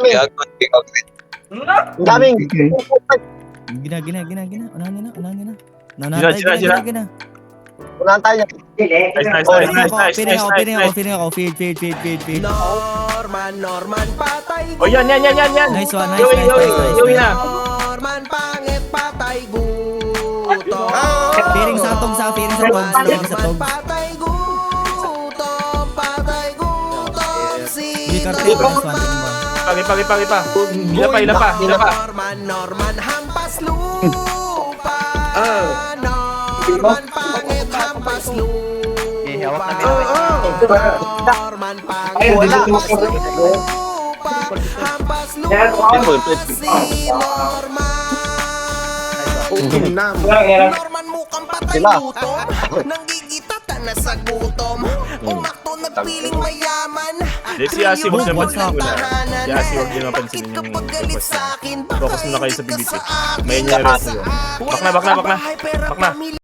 Gago, ikaw. Ang daming. Gina. Unahan nyo na. Gina. Unahan tayo. Nice. Feeling ako. Feed. Norman, patay O yan. Nice one. Yui na. Norman, pangit, patay gutom. Feeling sa tog. Patay gutom. Hindi kartel. Nice one. Pagi pa. Hila pa. Norman, hampas lupa. Norman, pangit, hampas lupa. Norman, pangit, hampas lupa. Hampas lupa si Norman mukhang patay gutom. Nanggigitata na sa gutom. Umakto nagpiling mayaman. Si Asi, huwag na Walang pansin tahanan. Si Asi, huwag nyo napansinin Bakit yung kapag galit request sa niya. akin? Focus muna kayo sa Bakit PBT. ka sa akin? May nyari na yun. Wala Bakla. bahay, pera, Bakla. pamilya.